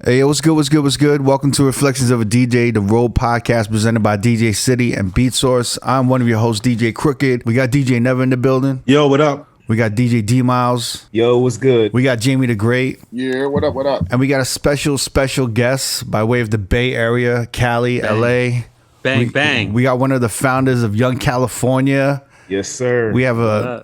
Hey, what's good, what's good, what's good? Welcome to Reflections of a DJ, the R.O.A.D podcast presented by DJ City and Beat Source. I'm one of your hosts, DJ Crooked. We got DJ Never in the building. Yo, what up? We got DJ D Miles. Yo, what's good? We got Jamie the Great. Yeah, what up, what up? And we got a special guest by way of the Bay Area, Cali, Bang. LA. Bang. We got one of the founders of Young California. Yes, sir. We have I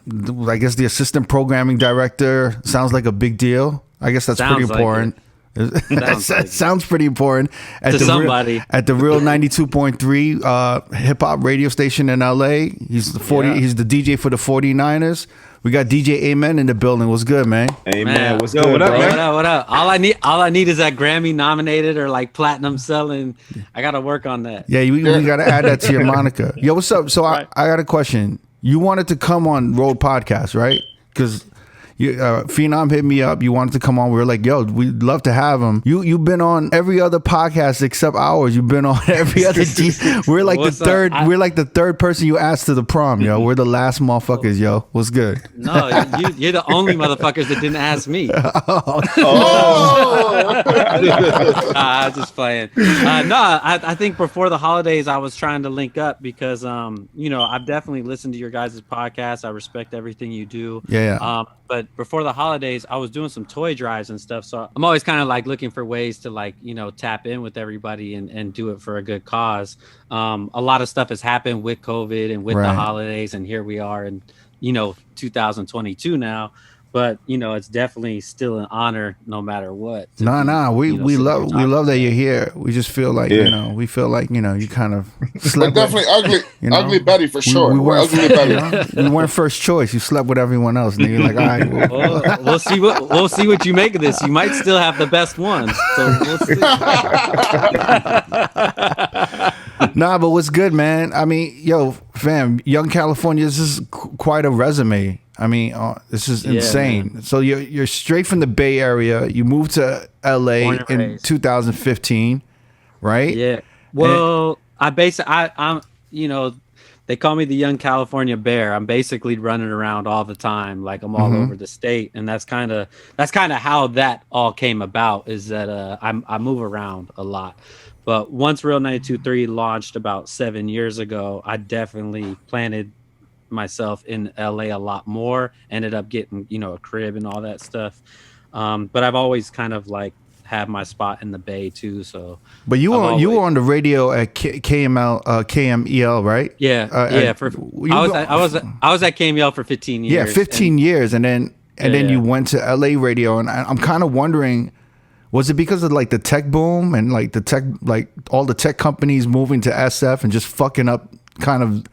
guess the assistant programming director. Sounds like a big deal. I guess that's pretty important. That sounds pretty important to somebody. At the Real 92.3 hip hop radio station in LA. He's the He's the DJ for the 49ers. We got DJ Amen in the building. What's good, man? Amen. What's good? What up, man? What up? All I need is that Grammy nominated or like platinum selling. I gotta work on that. Yeah, we gotta add that to your moniker. Yo, what's up? So right. I got a question. You wanted to come on R.O.A.D podcast, right? Because Phenom hit me up. You wanted to come on. We were like, yo, we'd love to have him. You've been on every other podcast except ours. You've been on every other We're like the third. We're like the third person you asked to the prom, yo. We're the last motherfuckers, yo. What's good? No, you're the only motherfuckers that didn't ask me. I'm just playing. I think before the holidays I was trying to link up because I've definitely listened to your guys' podcast. I respect everything you do. Yeah. But before the holidays, I was doing some toy drives and stuff. So I'm always kind of like looking for ways to tap in with everybody and do it for a good cause. A lot of stuff has happened with COVID and with the holidays. And here we are in, 2022 now. But, it's definitely still an honor no matter what. We love that you're here. We just feel like, you kind of slept. Definitely ugly Betty for sure. We weren't, ugly Betty. We weren't first choice. You slept with everyone else. And you're like, all right. We'll see what you make of this. You might still have the best ones. So we'll see. Nah, but what's good, man? I mean, yo, fam, Young California, this is quite a resume. I mean, this is insane. Man. So you're straight from the Bay Area. You moved to LA in 2015, right? Yeah. Well, I'm they call me the Young California Bear. I'm basically running around all the time, like I'm all over the state, and that's kind of how that all came about. Is that I move around a lot. But once Real 92.3 launched about 7 years ago, I definitely planted myself in LA a lot more. Ended up getting a crib and all that stuff. But I've always kind of like had my spot in the Bay too. So, but you were on the radio at KMEL, right? Yeah, I was at KMEL for 15 years. Yeah, 15 years, and then you went to LA radio, and I'm kind of wondering. Was it because of like the tech boom and like all the tech companies moving to SF and just fucking up kind of,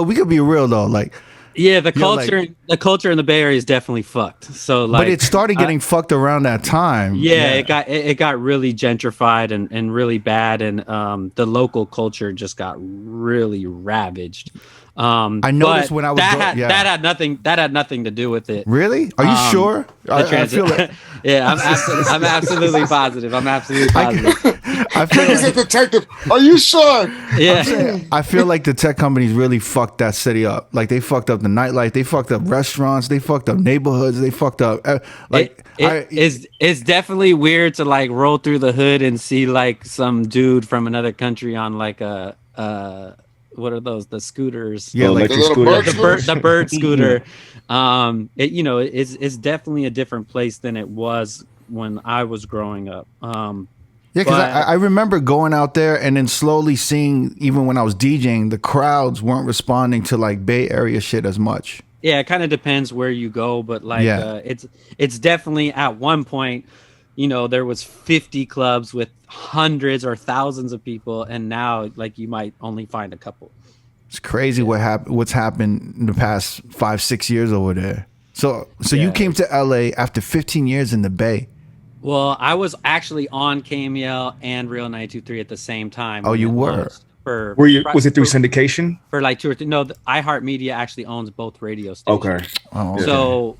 we could be real though. Like, yeah, the culture in the Bay Area is definitely fucked. So like, but it started getting fucked around that time. Yeah, it got really gentrified and really bad. And the local culture just got really ravaged. I noticed when I was that had nothing to do with it. Really? Are you sure? I feel like... Yeah, I'm absolutely positive. I feel He's a detective. Are you sure? Yeah. I feel like the tech companies really fucked that city up. Like they fucked up the nightlife. They fucked up restaurants. They fucked up neighborhoods. They fucked up it's definitely weird to like roll through the hood and see like some dude from another country on like a what are those? The scooters? Yeah, like the bird scooter. It's definitely a different place than it was when I was growing up. Because I remember going out there and then slowly seeing, even when I was DJing, the crowds weren't responding to like Bay Area shit as much. Yeah, it kind of depends where you go, but like it's definitely at one point, there was 50 clubs with hundreds or thousands of people, and now like you might only find a couple. It's crazy what's happened in the past 5-6 years over there. So you came to LA after 15 years in the Bay. Well, I was actually on KMEL and Real 92.3 at the same time. Oh, you were? Was it through syndication? For like 2 or 3. No, iHeartMedia actually owns both radio stations. Okay. Oh, okay. So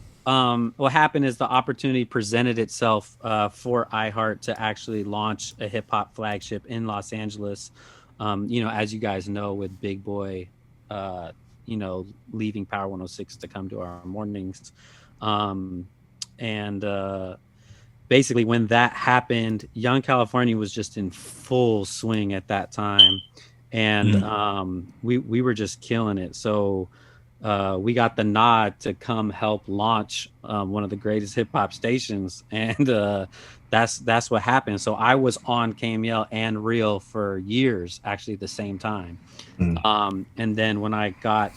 what happened is the opportunity presented itself for iHeart to actually launch a hip hop flagship in Los Angeles. As you guys know, with Big Boy, leaving Power 106 to come to our mornings. basically when that happened, Young California was just in full swing at that time, and we were just killing it. So we got the nod to come help launch one of the greatest hip hop stations, and that's what happened. So I was on KML and Real for years, actually at the same time. And then when I got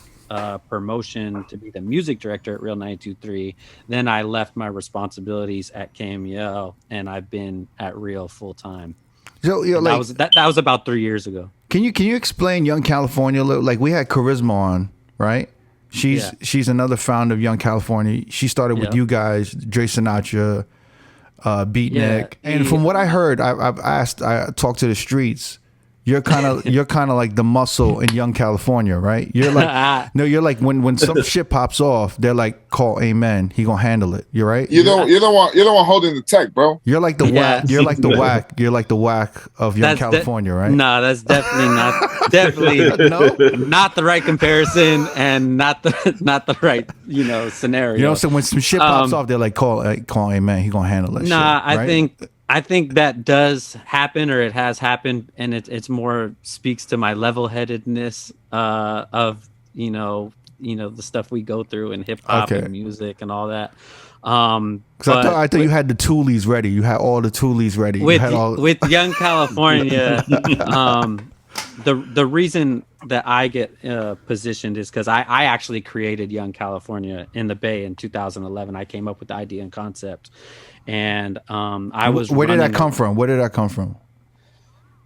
promotion to be the music director at Real 92.3, then I left my responsibilities at KML, and I've been at Real full time. So that was about 3 years ago. Can you explain Young California? Like, we had Charisma on, right? She's another founder of Young California. She started with you guys, Dre Sinatra, Beatnik, and from what I heard, I talked to the streets. You're kind of like the muscle in Young California, right? You're like you're like when some shit pops off, they're like, call Amen. He gonna handle it. You're right. You're the one holding the tech, bro. You're like the whack. You're like the whack. You're like the whack of Young California, right? No, that's definitely not the right comparison, and not the right scenario. You know, so when some shit pops off, they're like, call Amen. He gonna handle it. Nah, shit, right? I think that does happen, or it has happened, and it's more speaks to my level-headedness of the stuff we go through in hip hop and music and all that. Because I thought you had the toolies ready. You had all the toolies ready. With Young California. The reason that I get positioned is because I actually created Young California in the Bay in 2011. I came up with the idea and concept, and I was. Where did that come from? Where did that come from?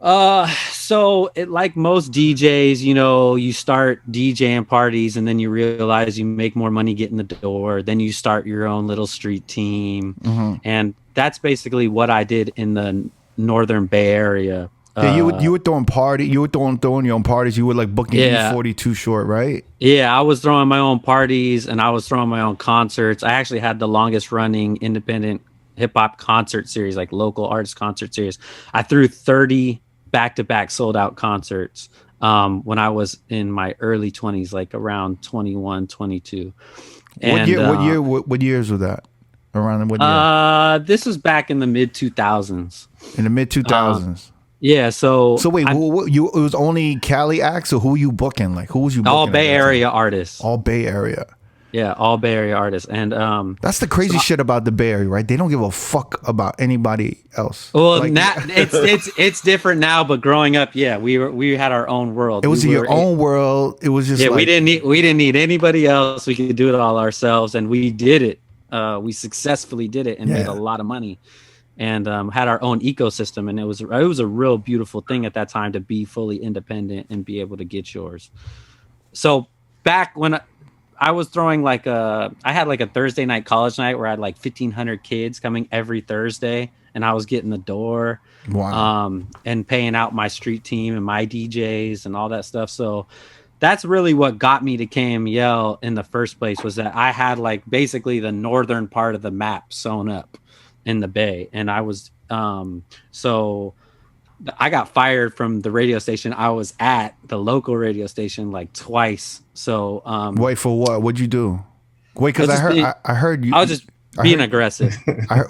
So it, like most DJs, you start DJing parties, and then you realize you make more money getting the door. Then you start your own little street team, and that's basically what I did in the Northern Bay Area. Yeah, you were throwing throwing your own parties. You were like booking 42 short, right? Yeah, I was throwing my own parties, and I was throwing my own concerts. I actually had the longest running independent hip hop concert series, like local artist concert series. I threw 30 back-to-back sold out concerts when I was in my early 20s, like around 21, 22. And, what years was that? Around what year? This was back in the mid 2000s. In the mid 2000s. Yeah, so wait, it was only Cali acts, or who were you booking? Like, who was you booking? All Bay Area artists. All Bay Area. Yeah, all Bay Area artists. And that's the crazy shit about the Bay Area, right? They don't give a fuck about anybody else. Well, it's different now, but growing up, we had our own world. It was your own world. It was just we didn't need anybody else. We could do it all ourselves, and we did it. We successfully did it and made a lot of money. And had our own ecosystem, and it was a real beautiful thing at that time to be fully independent and be able to get yours. So back when I was throwing I had like a Thursday night college night where I had like 1,500 kids coming every Thursday, and I was getting the door, and paying out my street team and my DJs and all that stuff. So that's really what got me to KML in the first place, was that I had like basically the northern part of the map sewn up in the Bay, and I was so I got fired from the radio station I was at, the local radio station, like twice. So wait, for what? What'd you do? Wait, because I heard you. I was just being aggressive.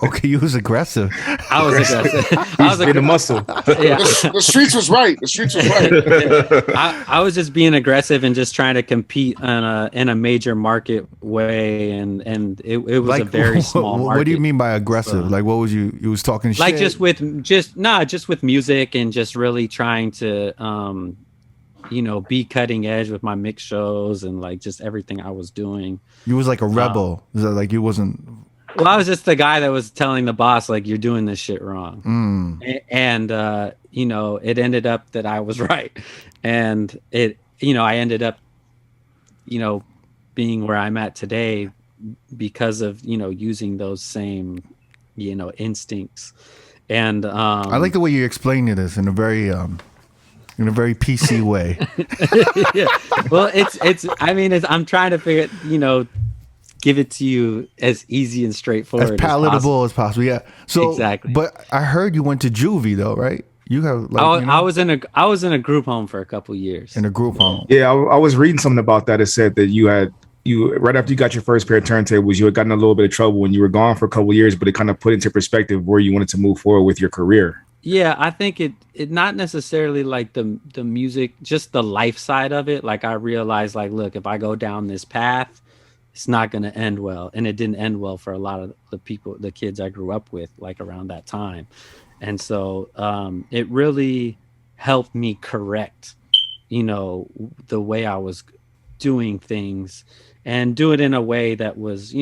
Okay, you was aggressive. I was aggressive. I was being a muscle. Yeah. The streets was right. The streets was right. Yeah. I was just being aggressive and just trying to compete in a major market way, and it was like, a very small market. What do you mean by aggressive? Like, what was you was talking shit? Like just with music, and just really trying to be cutting edge with my mix shows and like just everything I was doing. You was like a rebel. Is that like you wasn't? Well, I was just the guy that was telling the boss, like, you're doing this shit wrong. And it ended up that I was right. And I ended up, being where I'm at today because of, using those same, instincts. And I like the way you explained this in a very PC way. Yeah. Well, I'm trying to figure it, give it to you as easy and straightforward, as palatable as possible. Yeah. So exactly. But I heard you went to juvie though, right? You have. I was in a group home for a couple years. In a group home. Yeah, I was reading something about that. It said that you had you right after you got your first pair of turntables, you had gotten a little bit of trouble when you were gone for a couple of years, but it kind of put into perspective where you wanted to move forward with your career. Yeah, I think it not necessarily like the music, just the life side of it. Like I realized, like, look, if I go down this path, it's not going to end well. And it didn't end well for a lot of the kids I grew up with, like around that time. And so it really helped me correct, the way I was doing things and do it in a way that was,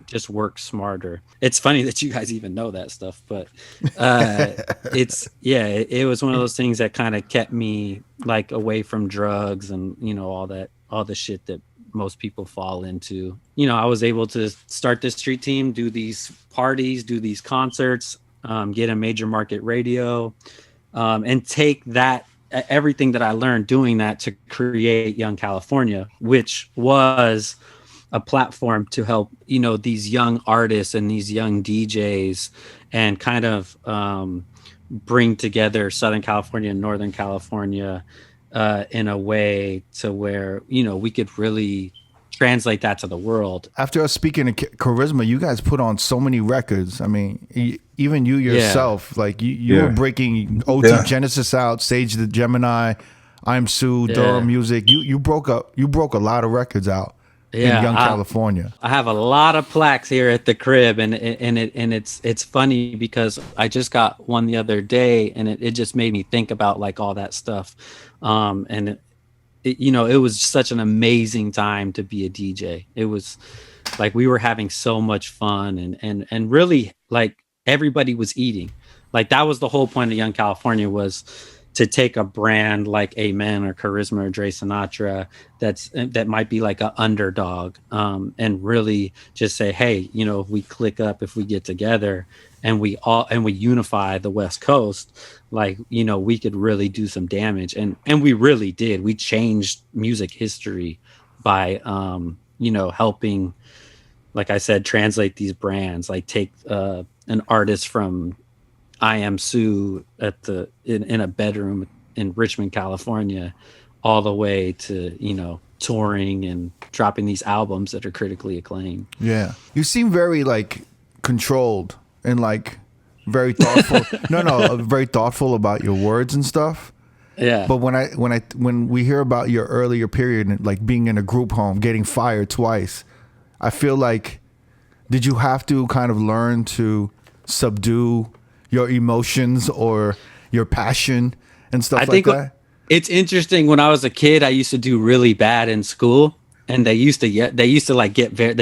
just work smarter. It's funny that you guys even know that stuff, but it was one of those things that kind of kept me like away from drugs and, all the shit that most people fall into. I was able to start this street team, do these parties, do these concerts, get a major market radio, and take that everything that I learned doing that to create Young California, which was a platform to help, these young artists and these young DJs and kind of bring together Southern California and Northern California in a way to where, we could really translate that to the world. After us speaking of Charisma, you guys put on so many records. I mean, even you yourself, like you were breaking OT Genesis out, Sage the Gemini, I'm Sue, Durham Music. You broke a lot of records out. In Young California. I have a lot of plaques here at the crib, and it's funny because I just got one the other day, and it just made me think about like all that stuff, and it was such an amazing time to be a DJ. It was like we were having so much fun, and really like everybody was eating. Like that was the whole point of Young California, was to take a brand like Amen or Charisma or Dre Sinatra that might be like an underdog, and really just say, hey, if we click up, if we get together and we unify the West Coast, like, we could really do some damage. And we really did. We changed music history by, helping, like I said, translate these brands, like take an artist from I Am Sue in a bedroom in Richmond, California, all the way to, touring and dropping these albums that are critically acclaimed. Yeah. You seem very like controlled and like very thoughtful. Very thoughtful about your words and stuff. Yeah. But when we hear about your earlier period, like being in a group home, getting fired twice, I feel like, did you have to kind of learn to subdue your emotions or your passion and stuff like that? It's interesting. When I was a kid, I used to do really bad in school, and the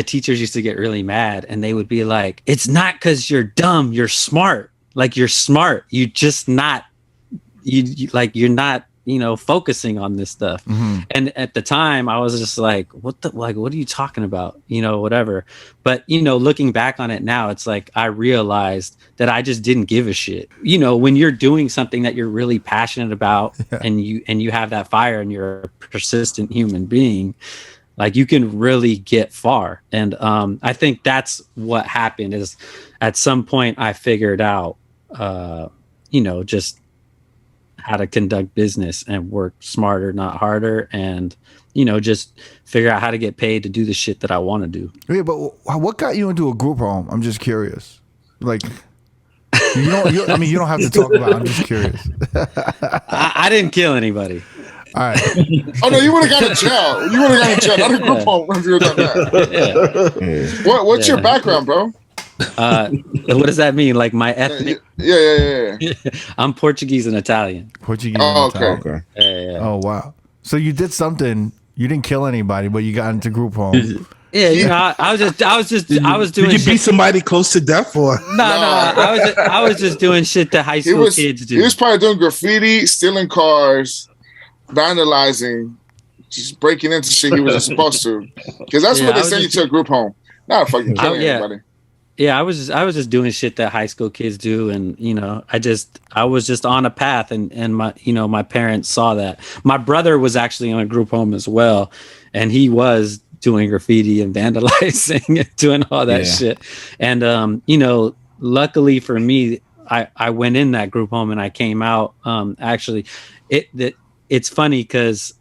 teachers used to get really mad, and they would be like, it's not because you're dumb, you're smart. Like you're smart. You just not, you're not, focusing on this stuff. Mm-hmm. And at the time I was just like, what are you talking about? Whatever. But, looking back on it now, it's like, I realized that I just didn't give a shit. When you're doing something that you're really passionate about, and you have that fire and you're a persistent human being, like you can really get far. And I think that's what happened is at some point I figured out, just how to conduct business and work smarter, not harder, and just figure out how to get paid to do the shit that I want to do. Yeah, but what got you into a group home? I'm just curious. Like, you don't have to talk about it. I'm just curious. I didn't kill anybody. All right. Oh no, you would have gone to jail. You would have gone to jail. Not a group home if you would have done that. Yeah. What's your background, bro? What does that mean? Like my ethnic? Yeah. I'm Portuguese and Italian. Okay. Yeah. Oh wow. So you did something. You didn't kill anybody, but you got into group home. Yeah, I was doing. Did you beat somebody close to death or? No. I was just doing shit that high school kids do. He was probably doing graffiti, stealing cars, vandalizing, just breaking into shit he wasn't supposed to. Because that's what they send you to a group home. Not fucking killing anybody. Yeah, I was just doing shit that high school kids do, and I was just on a path, and my parents saw that. My brother was actually on a group home as well, and he was doing graffiti and vandalizing and doing all that shit. And luckily for me, I went in that group home and I came out. Actually, it's funny because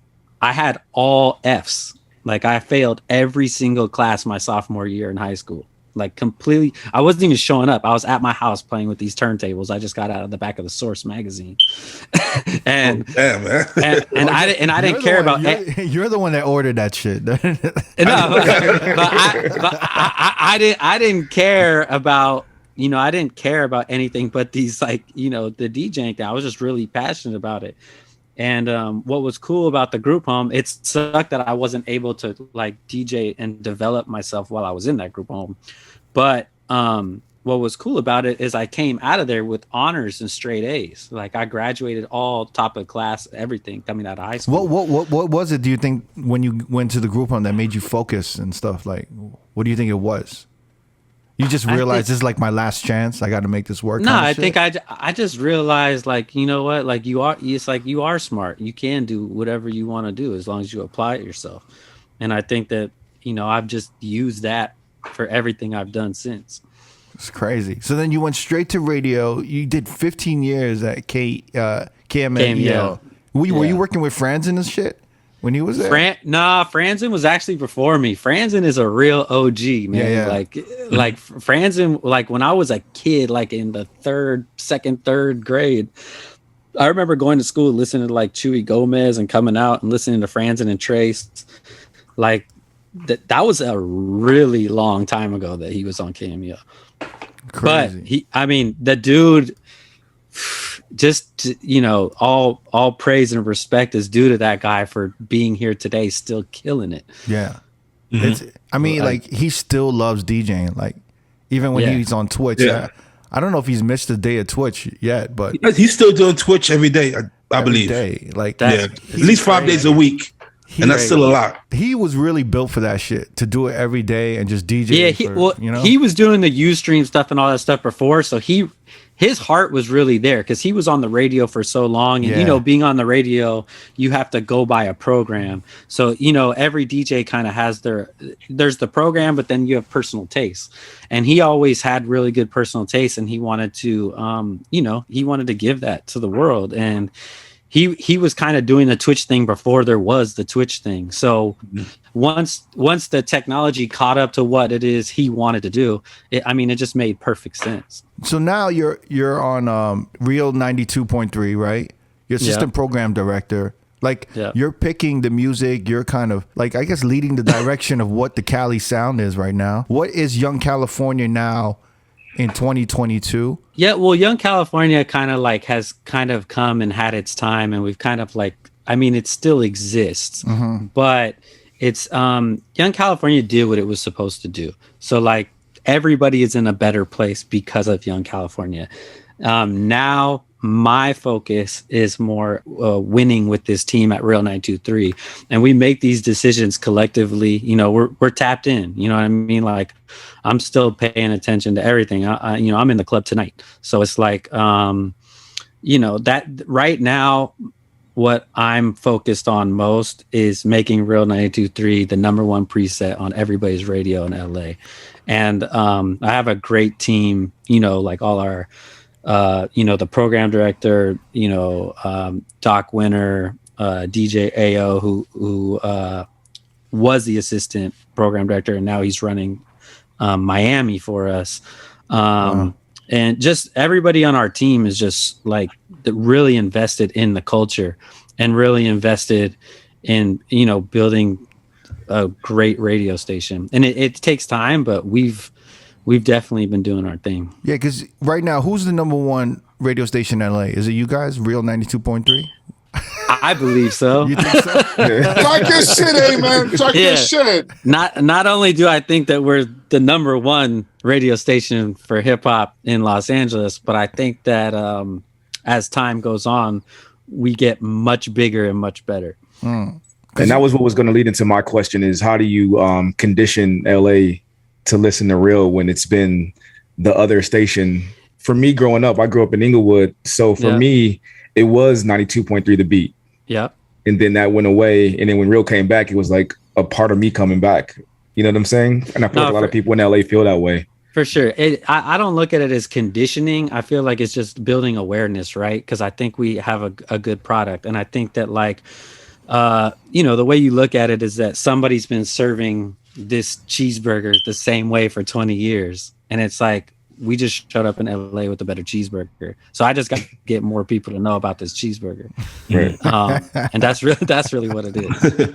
I had all Fs. Like I failed every single class my sophomore year in high school. Like completely, I wasn't even showing up. I was at my house playing with these turntables. I just got out of the back of the Source magazine, and damn, man. I didn't care about. You're the one that ordered that shit. No, I didn't care about. I didn't care about anything but these, like, the DJing thing. I was just really passionate about it. And what was cool about the group home, it sucked that I wasn't able to like DJ and develop myself while I was in that group home. But what was cool about it is I came out of there with honors and straight A's. Like I graduated all top of class, everything coming out of high school. What was it, do you think, when you went to the group home that made you focus and stuff? Like, what do you think it was? You just realized this is like my last chance. I got to make this work. No, I think I just realized, like, you know what? Like you are smart. You can do whatever you want to do as long as you apply it yourself. And I think that, I've just used that for everything I've done since. It's crazy. So then you went straight to radio. You did 15 years at KML. Were you working with Franzen and shit when he was there? Franzen was actually before me. Franzen is a real OG, man. Yeah. Like Franzen, like when I was a kid, like in the second, third grade, I remember going to school, listening to like Chewy Gomez and coming out and listening to Franzen and Trace. Like that was a really long time ago that he was on KMU. Crazy. But the dude, just all praise and respect is due to that guy for being here today, still killing it. Yeah. Mm-hmm. He still loves DJing. Like even when he's on Twitch. Yeah. I don't know if he's missed a day of Twitch yet, but he's still doing Twitch every day. I believe. Day. Like at least 5 days a week. And that's still a lot. He was really built for that shit, to do it every day and just DJ. Yeah, he was doing the Ustream stuff and all that stuff before, so his heart was really there because he was on the radio for so long, and being on the radio, you have to go by a program. So every DJ kind of has there's the program, but then you have personal taste, and he always had really good personal taste, and he wanted to he wanted to give that to the world. And he was kind of doing the Twitch thing before there was the Twitch thing. So once the technology caught up to what it is he wanted to do, it just made perfect sense. So now you're on Real 92.3, right? You're assistant program director. Like you're picking the music. You're kind of like, I guess, leading the direction of what the Cali sound is right now. What is Young California now in 2022? Yeah, well, Young California has come and had its time, and we've kind of it still exists, but it's Young California did what it was supposed to do. So like everybody is in a better place because of Young California. Now my focus is more winning with this team at Real 923, and we make these decisions collectively. We're tapped in. You know what I mean? Like I'm still paying attention to everything. I'm in the club tonight, so it's like that right now. What I'm focused on most is making Real 92.3 the #1 preset on everybody's radio in LA, and I have a great team. Like all our. The program director, Doc Winter, DJ AO, who was the assistant program director, and now he's running Miami for us. And just everybody on our team is just like really invested in the culture and really invested in, building a great radio station. And it takes time, but we've definitely been doing our thing. Yeah, because right now, who's the #1 radio station in LA? Is it you guys, Real 92.3? I believe so. You think so? Talk your shit, man. Talk your shit. Not only do I think that we're the #1 radio station for hip hop in Los Angeles, but I think that as time goes on, we get much bigger and much better. And that was what was going to lead into my question: is how do you condition LA to listen to Real when it's been the other station? For me, growing up, I grew up in Inglewood, so for me, it was 92.3 The Beat. Yeah. And then that went away, and then when Real came back, it was like a part of me coming back. You know what I'm saying? And I feel like a lot of people in LA feel that way. For sure. I don't look at it as conditioning. I feel like it's just building awareness, right? Because I think we have a good product, and I think that like the way you look at it is that somebody's been serving this cheeseburger the same way for 20 years. And it's like, we just showed up in LA with a better cheeseburger. So I just got to get more people to know about this cheeseburger. Right. And that's really what it is.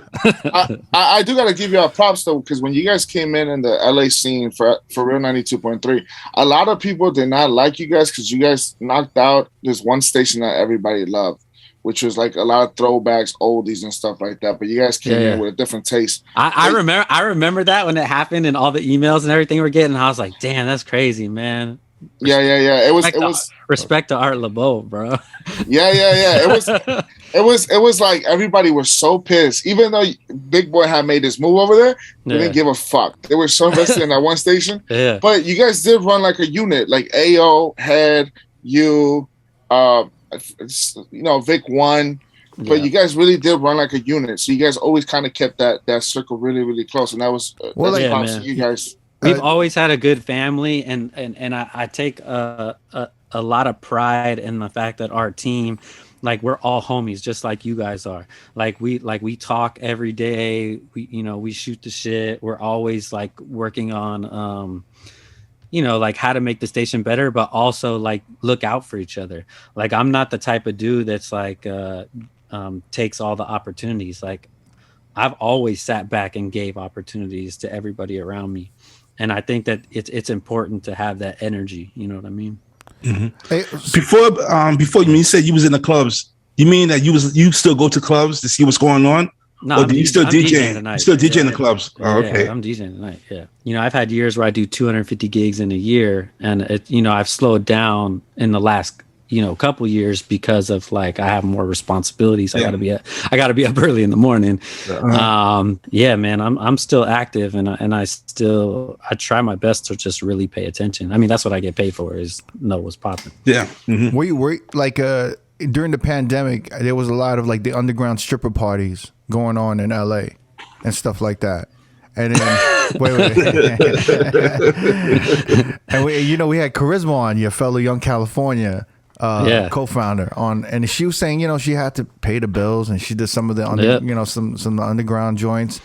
I do got to give you all props though, because when you guys came in the LA scene for Real 92.3, a lot of people did not like you guys because you guys knocked out this one station that everybody loved, which was like a lot of throwbacks, oldies and stuff like that. But you guys came in with a different taste. I remember that when it happened and all the emails and everything we're getting. I was like, damn, that's crazy, man. Yeah. It was respect to Art LeBeau, bro. Yeah. It was like everybody was so pissed. Even though Big Boy had made this move over there, they didn't give a fuck. They were so invested in that one station. Yeah. But you guys did run like a unit, like AO, Head, you, Vic won, but you guys really did run like a unit. So you guys always kind of kept that circle really, really close, and that was you guys. We've always had a good family, and I take a lot of pride in the fact that our team, like, we're all homies, just like you guys are. Like we talk every day. We shoot the shit. We're always like working on like how to make the station better, but also like look out for each other. Like, I'm not the type of dude that's like takes all the opportunities. Like, I've always sat back and gave opportunities to everybody around me. And I think that it's important to have that energy. You know what I mean? Mm-hmm. Before you said you was in the clubs, you mean that you still go to clubs to see what's going on? No, or do you still DJing? You still DJing in the clubs? Oh, okay. I'm DJing tonight. Yeah. I've had years where I do 250 gigs in a year, and I've slowed down in the last couple years because of like I have more responsibilities. I gotta be up early in the morning. Man, I'm still active, and I try my best to just really pay attention. I mean, that's what I get paid for, is know what's popping. Yeah. Mm-hmm. Were like during the pandemic, there was a lot of like the underground stripper parties going on in LA and stuff like that. And then wait. And we had Charisma on, your fellow Young California co-founder on, and she was saying, she had to pay the bills, and she did some of the some of the underground joints,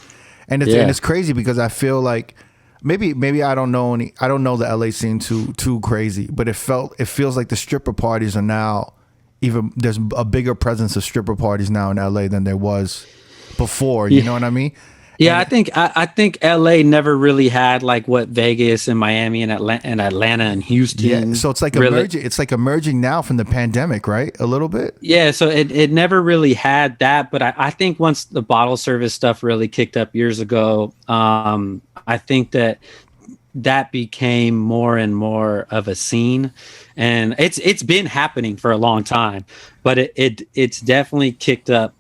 and it's crazy because I feel like maybe I don't know the LA scene too crazy, but it feels like the stripper parties are now there's a bigger presence of stripper parties now in LA than there was before. You know what I mean? Yeah, I think LA never really had like what Vegas and Miami and Atlanta and Houston. Yeah, so it's like emerging. It's like emerging now from the pandemic, right? A little bit. Yeah, so it never really had that, but I think once the bottle service stuff really kicked up years ago, I think that became more and more of a scene, and it's been happening for a long time, but it's definitely kicked up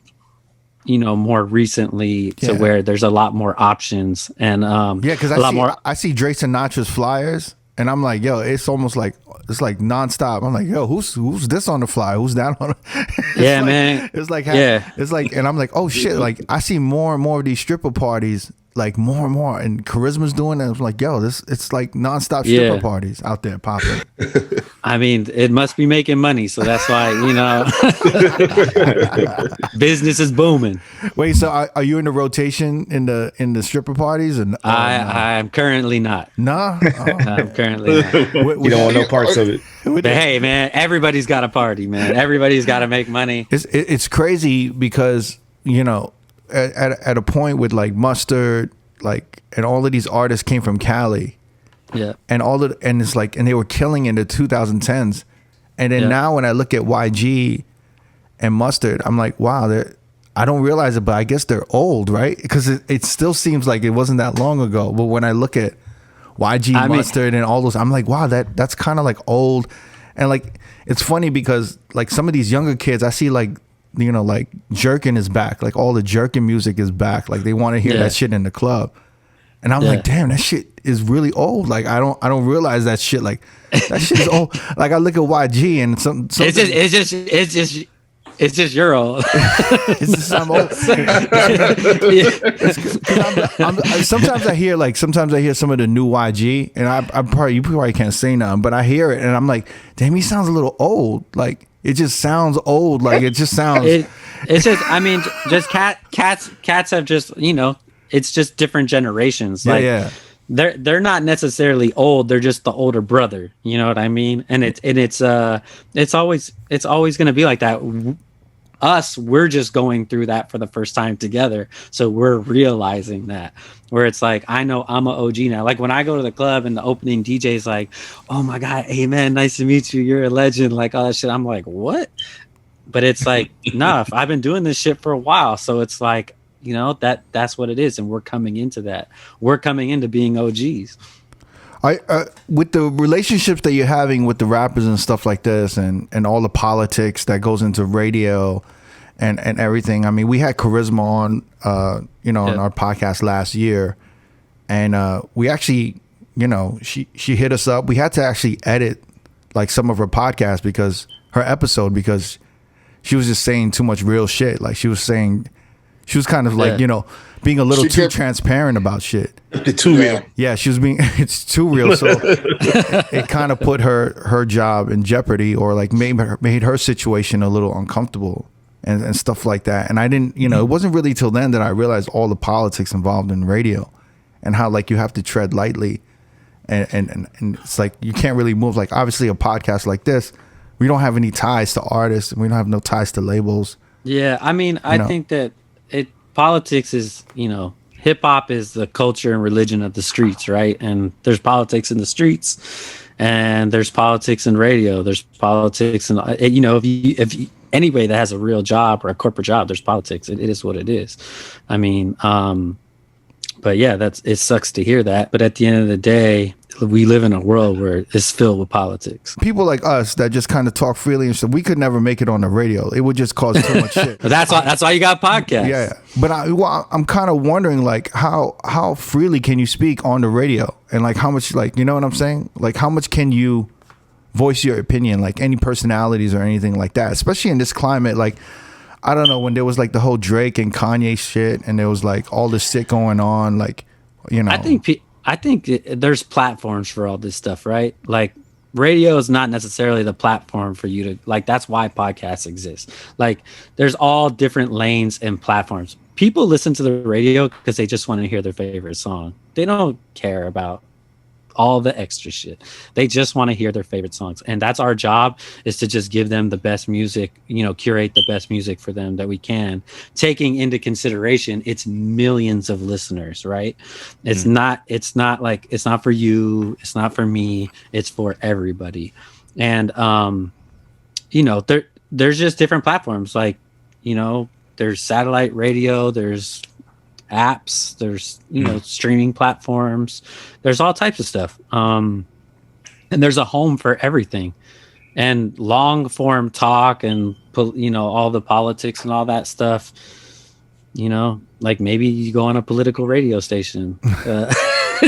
more recently to where there's a lot more options, and because I see Dre Sinatra's flyers, and I'm like, yo, it's almost like it's like nonstop. I'm like, yo, who's this on the flyer? Who's that on? Man. It's like and I'm like, oh shit, like I see more and more of these stripper parties, like more and more, and Charisma's doing it. I'm like, yo, it's like nonstop stripper parties out there popping. I mean, it must be making money, so that's why business is booming. Wait, so are you in the rotation in the stripper parties? And I'm currently not. No, I'm currently not. You don't want no parts of it. But hey, man, everybody's got a party, man. Everybody's got to make money. It's crazy because at a point with like Mustard, like, and all of these artists came from Cali. Yeah. And it's like, and they were killing in the 2010s. And then now when I look at YG and Mustard, I'm like, wow, I don't realize it, but I guess they're old, right? Because it still seems like it wasn't that long ago. But when I look at YG, Mustard, and all those, I'm like, wow, that's kind of like old. And like, it's funny because like some of these younger kids, I see like, like Jerkin is back. Like all the Jerkin music is back. Like they want to hear that shit in the club. And I'm like, damn, that shit is really old. Like I don't realize that shit. Like that shit is old. Like I look at YG and it's just you're old. It's just I'm old. Sometimes I hear some of the new YG, and you probably can't say nothing, but I hear it and I'm like, damn, he sounds a little old. Like It just sounds old. Like it just sounds. It's just, I mean, just cats have just, it's just different generations. Like, yeah. They're not necessarily old. They're just the older brother. You know what I mean? And it's always going to be like that. We're just going through that for the first time together. So we're realizing that, where it's like, I know I'm an OG now. Like when I go to the club and the opening DJ's like, oh my God, hey man, nice to meet you. You're a legend. Like all that shit. I'm like, what? But it's like, nah, I've been doing this shit for a while. So it's like, that's what it is. And we're coming into that. We're coming into being OGs. With the relationships that you're having with the rappers and stuff like this, and all the politics that goes into radio and everything. I mean, we had Charisma on, on our podcast last year, and we actually, she hit us up. We had to actually edit like some of her podcasts because she was just saying too much real shit. Like she was kind of like, being a little too transparent about shit. It's too real. Yeah, it's too real. So it kind of put her job in jeopardy, or like made her situation a little uncomfortable and stuff like that. And I didn't, it wasn't really till then that I realized all the politics involved in radio and how like you have to tread lightly. And it's like you can't really move. Like obviously a podcast like this, we don't have any ties to artists. We don't have no ties to labels. Yeah, I mean, I think that politics is, hip hop is the culture and religion of the streets, right? And there's politics in the streets, and there's politics in radio. There's politics, and if anybody that has a real job or a corporate job, there's politics. It is what it is. I mean, but yeah, it sucks to hear that. But at the end of the day, we live in a world where it's filled with politics. People like us that just kind of talk freely and stuff, we could never make it on the radio. It would just cause too much shit. That's why you got podcasts. Yeah, but I'm kind of wondering, like, how freely can you speak on the radio, and like how much, like, you know what I'm saying? Like how much can you voice your opinion, like any personalities or anything like that, especially in this climate. Like I don't know, when there was like the whole Drake and Kanye shit, and there was like all this shit going on, like, I think there's platforms for all this stuff, right? Like radio is not necessarily the platform for you to, like, that's why podcasts exist. Like there's all different lanes and platforms. People listen to the radio because they just want to hear their favorite song. They don't care about all the extra shit. They just want to hear their favorite songs. And that's our job, is to just give them the best music, curate the best music for them that we can, taking into consideration it's millions of listeners, right? It's not for you, it's not for me, it's for everybody. And there's just different platforms, like, there's satellite radio, there's apps, there's streaming platforms, there's all types of stuff, and there's a home for everything. And long form talk and all the politics and all that stuff, like maybe you go on a political radio station. God,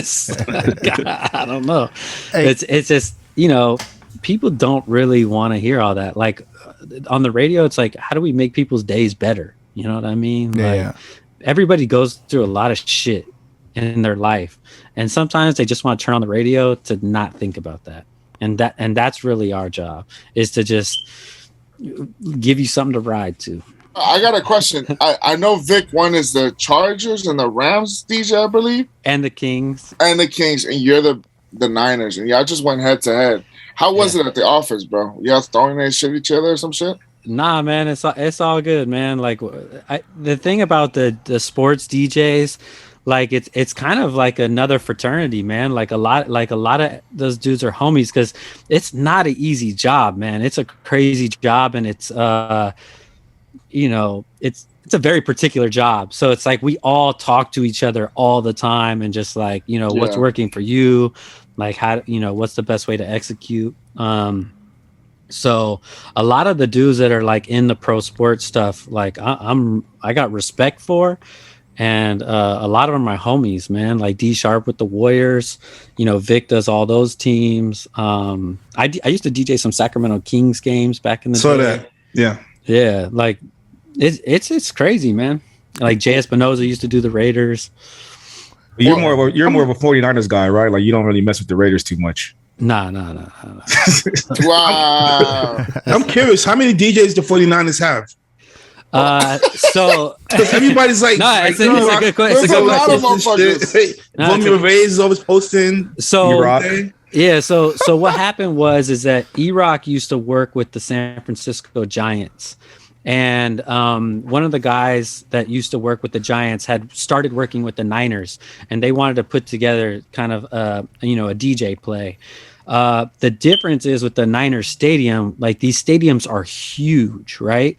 I don't know. Hey. It's just people don't really want to hear all that. Like on the radio, it's like, how do we make people's days better? You know what I mean? Yeah. Everybody goes through a lot of shit in their life, and sometimes they just want to turn on the radio to not think about that. And that's really our job, is to just give you something to ride to. I got a question. I know Vic, one is the Chargers and the Rams DJ, I believe, and the Kings, and you're the Niners, and y'all just went head to head. How was it at the office, bro? Y'all throwing that shit at each other or some shit? Nah, man, it's all good, man. Like the thing about the sports DJs, like it's kind of like another fraternity, man. Like a lot of those dudes are homies, because it's not an easy job, man. It's a crazy job, and it's it's a very particular job. So it's like we all talk to each other all the time, and just like, what's working for you, like how, what's the best way to execute. So a lot of the dudes that are like in the pro sports stuff, like I got respect for, and a lot of them are homies, man. Like D Sharp with the Warriors, Vic does all those teams. I used to DJ some Sacramento Kings games back in the day. Yeah, like it's crazy, man. Like Jay Espinoza used to do the Raiders. You're more of a 49ers guy, right? Like you don't really mess with the Raiders too much. No. Wow. I'm curious, how many DJs the 49ers have? So everybody's like, no, it's a good question. There's a lot of motherfuckers. Vomir Ray's is always posting. So E-Rock. yeah, so what happened is that E-Rock used to work with the San Francisco Giants. And one of the guys that used to work with the Giants had started working with the Niners, and they wanted to put together kind of a DJ play. The difference is with the Niners stadium, like these stadiums are huge, right?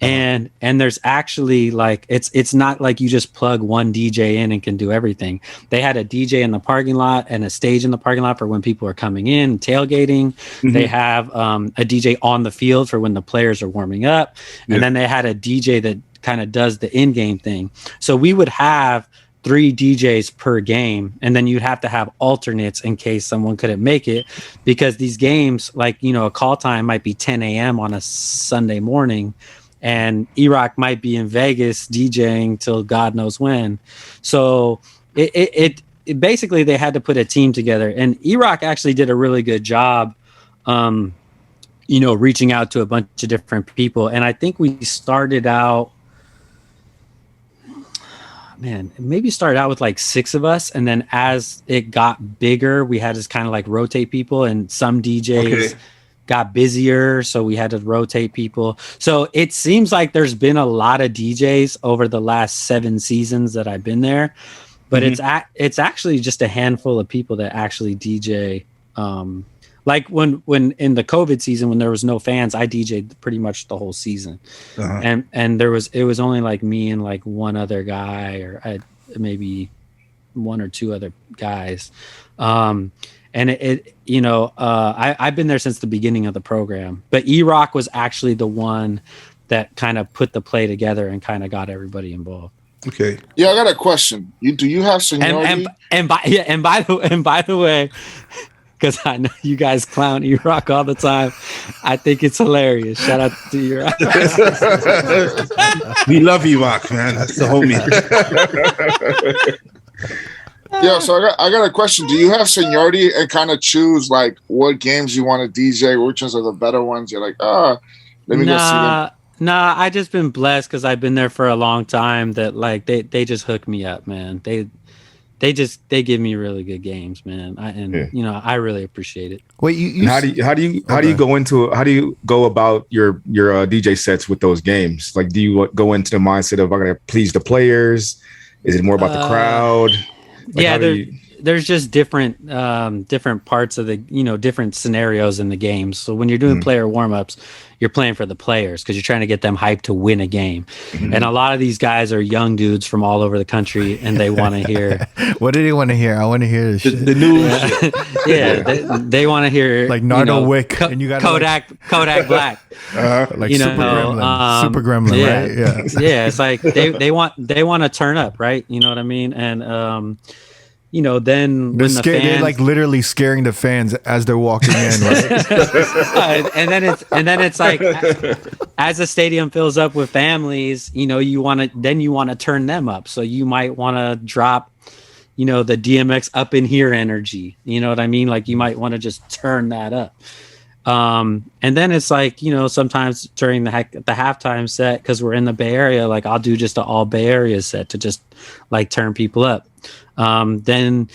And there's actually like it's not like you just plug one DJ in and can do everything. They had a DJ in the parking lot and a stage in the parking lot for when people are coming in tailgating. Mm-hmm. They have a DJ on the field for when the players are warming up, and then they had a DJ that kind of does the in-game thing. So we would have 3 DJs per game, and then you'd have to have alternates in case someone couldn't make it, because these games, like, a call time might be 10 a.m. on a Sunday morning, and E-Rock might be in Vegas DJing till God knows when. So it basically, they had to put a team together, and E-Rock actually did a really good job, reaching out to a bunch of different people. And I think we started out, maybe started out with like 6 of us, and then as it got bigger, we had to kind of like rotate people, and some DJs got busier, so we had to rotate people. So it seems like there's been a lot of DJs over the last 7 seasons that I've been there, but it's actually just a handful of people that actually DJ. Like when in the COVID season, when there was no fans, I DJ'd pretty much the whole season. And it was only like me and like one other guy, or maybe 1 or 2 other guys. And I've been there since the beginning of the program, but E-Rock was actually the one that kind of put the play together and kind of got everybody involved. Okay. Yeah, I got a question. Do you have seniority? And by the way, because I know you guys clown E-Rock all the time, I think it's hilarious. Shout out to E-Rock. We love E-Rock, man. That's the homie. Yeah, so I got a question. Do you have seniority and kind of choose like what games you want to DJ, which ones are the better ones? You're like, let me go see them. Nah, I just been blessed because I've been there for a long time. That like they just hook me up, man. They give me really good games, man. I really appreciate it. Wait, how do you go about your DJ sets with those games? Like, do you go into the mindset of I gotta please the players? Is it more about the crowd? Like, there's just different parts of the different scenarios in the games. So when you're doing player warm-ups, you're playing for the players because you're trying to get them hyped to win a game. And a lot of these guys are young dudes from all over the country, and they want to hear. What do they want to hear? I want to hear this shit. The news. They want to hear like Nardo Wick and you got Kodak Black. Like Super Gremlin, right? Yeah. It's like they want to turn up, right? You know what I mean? And then they're like literally scaring the fans as they're walking in, right? and then it's like as the stadium fills up with families, you want to turn them up. So you might want to drop, the DMX up in here energy. You know what I mean? Like you might want to just turn that up. And then it's like, sometimes during the halftime set, because we're in the Bay Area, like I'll do just an all Bay Area set to just like turn people up. Then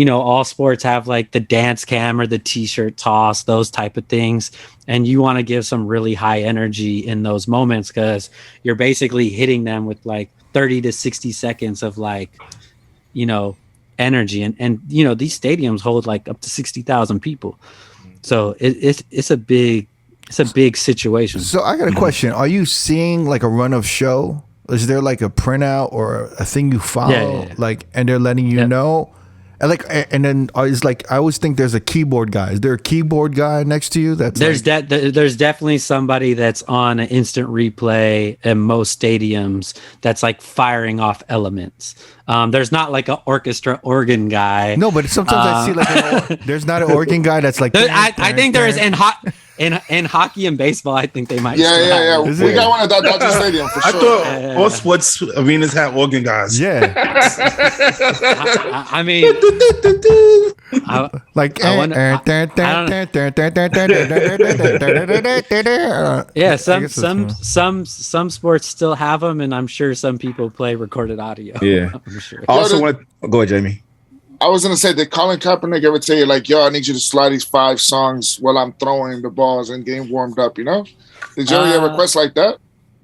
all sports have like the dance cam or the t-shirt toss, those type of things, and you want to give some really high energy in those moments because you're basically hitting them with like 30 to 60 seconds of like energy, and these stadiums hold like up to 60,000 people, so it's a big situation. So I got a question. Are you seeing like a run of show? Is there like a printout or a thing you follow? Yeah. Like, and they're letting you know? And then it's like, I always think there's a keyboard guy. Is there a keyboard guy next to you? There's definitely somebody that's on an instant replay in most stadiums that's like firing off elements. There's not like an orchestra organ guy. No, but sometimes I see like there's not an organ guy that's like. I think there is, and in hockey and baseball, I think they might. Yeah. We got one at that Dodger Stadium for sure. I thought all sports arenas had organ guys. Yeah. I mean, like yeah, some sports still have them, and I'm sure some people play recorded audio. Yeah, I'm sure. I also want to go ahead, Jamie. I was gonna say, did Colin Kaepernick ever tell you like, "Yo, I need you to slide these 5 songs while I'm throwing the balls and getting warmed up"? You know, did Jerry ever request like that?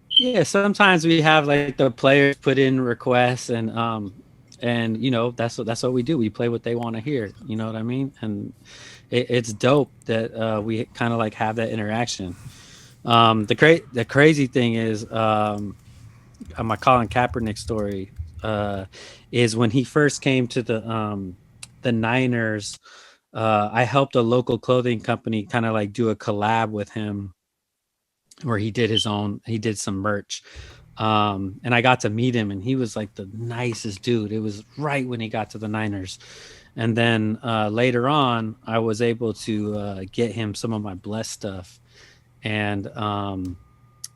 Yeah, sometimes we have like the players put in requests, and you know that's what we do. We play what they want to hear. You know what I mean? And it's dope that we kind of like have that interaction. The crazy thing is, my Colin Kaepernick story is when he first came to the Niners. I helped a local clothing company kind of like do a collab with him, where he did some merch. And I got to meet him, and he was like the nicest dude. It was right when he got to the Niners. And then later on, I was able to get him some of my Bless stuff. And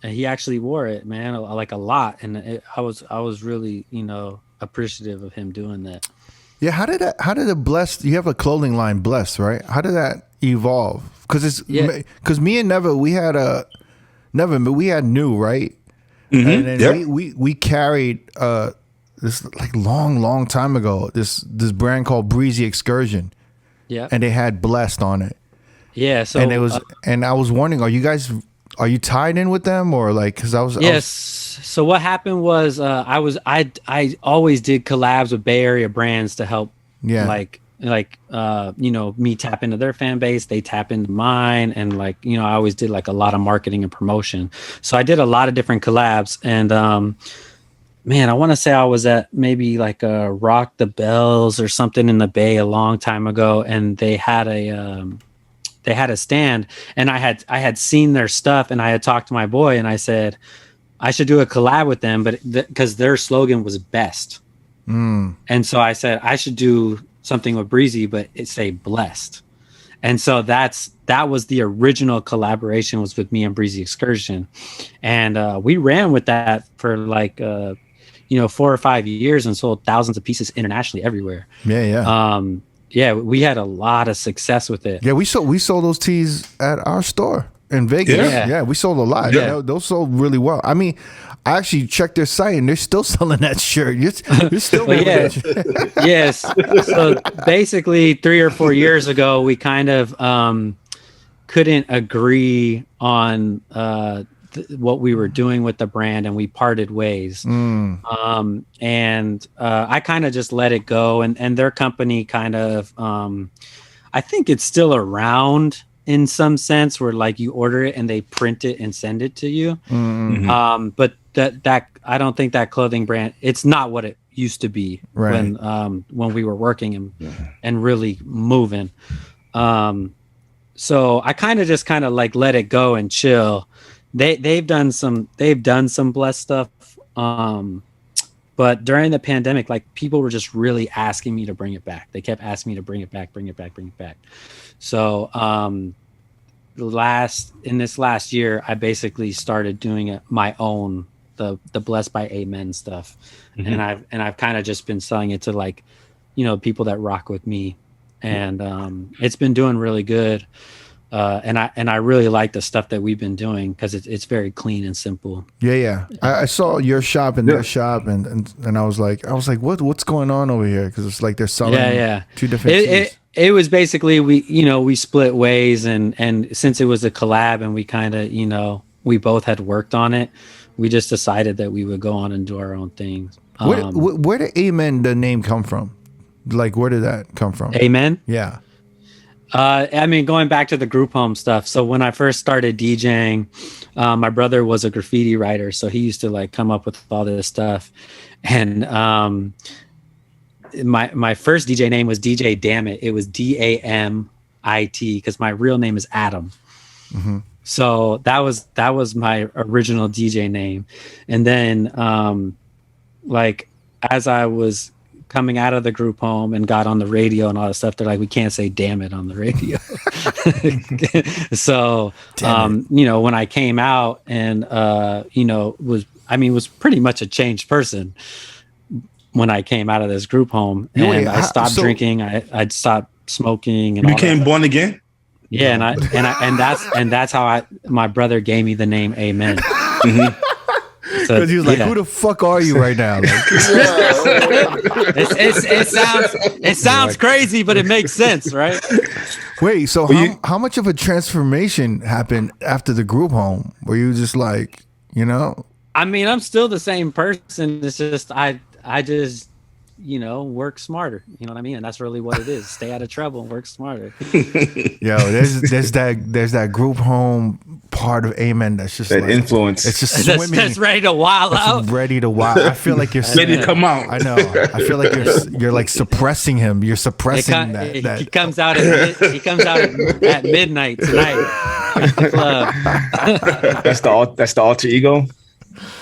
he actually wore it, man, like a lot. And I was really, you know, appreciative of him doing that. Yeah, how did the Bless? You have a clothing line, Bless, right? How did that evolve? Because me and Never, we had New, right? Mm-hmm. And then we carried this like long time ago this brand called Breezy Excursion. Yeah, and they had Blessed on it. Yeah, so and it was and I was wondering, are you tied in with them, or like, because I was so what happened was I always did collabs with Bay Area brands to help like you know, me tap into their fan base, they tap into mine, and like, you know, I always did like a lot of marketing and promotion. So I did a lot of different collabs, and man, I want to say I was at maybe like a Rock the Bells or something in the Bay a long time ago, and they had a stand, and I had seen their stuff, and I had talked to my boy, and I said I should do a collab with them, but because their slogan was best. And so I said I should do something with Breezy, but it say Blessed. And so that was the original collaboration, was with me and Breezy Excursion. And we ran with that for like 4 or 5 years and sold thousands of pieces internationally everywhere. Yeah, we had a lot of success with it. Yeah, we sold those tees at our store in Vegas. Yeah, we sold a lot. Yeah, those sold really well. I mean, I actually checked their site, and they're still selling that shirt. You're still Yes. So basically, 3 or 4 years ago, we kind of couldn't agree on what we were doing with the brand, and we parted ways. And I kind of just let it go, and their company kind of I think it's still around in some sense, where like you order it and they print it and send it to you. But that I don't think that clothing brand, it's not what it used to be when we were working and really moving. So I kind of like let it go and chill. They've done some Blessed stuff. But during the pandemic, like, people were just really asking me to bring it back. They kept asking me to bring it back. So in this last year, I basically started doing my own, the Blessed by Amen stuff. And I've kind of just been selling it to, like, you know, people that rock with me. And it's been doing really good. And I really like the stuff that we've been doing, because it's very clean and simple. Yeah. I saw your shop and their shop, and I was like, what's going on over here? Because it's like they're selling two different tees. It was basically, we split ways, and since it was a collab, and we kind of, you know, we both had worked on it, we just decided that we would go on and do our own things. Where did Amen, the name, come from? Like, where did that come from? Amen? Yeah. I mean, going back to the group home stuff. So when I first started DJing, my brother was a graffiti writer, so he used to like come up with all this stuff. And my first DJ name was DJ Dammit. It was DAMIT, because my real name is Adam. So that was my original DJ name. And then like, as I was coming out of the group home and got on the radio and all that stuff, they're like, we can't say damn it on the radio. So, when I came out and, was pretty much a changed person when I came out of this group home, and I stopped drinking. I'd stopped smoking, and you became born again. Yeah, and that's how my brother gave me the name Amen. Mm-hmm. Because he was like, "Who the fuck are you right now?" Like, it sounds crazy, but it makes sense, right? Wait, so how much of a transformation happened after the group home? Were you just like, I mean, I'm still the same person. It's just I just work smarter. You know what I mean? And that's really what it is. Stay out of trouble and work smarter. Yo, there's that group home part of Amen that's just that like, influence. It's just swimming. That's ready to wild out. Ready to wild. I feel like you're ready to come out. I know. I feel like you're like suppressing him. You're suppressing that. He comes out at midnight tonight at the club. That's the alter ego.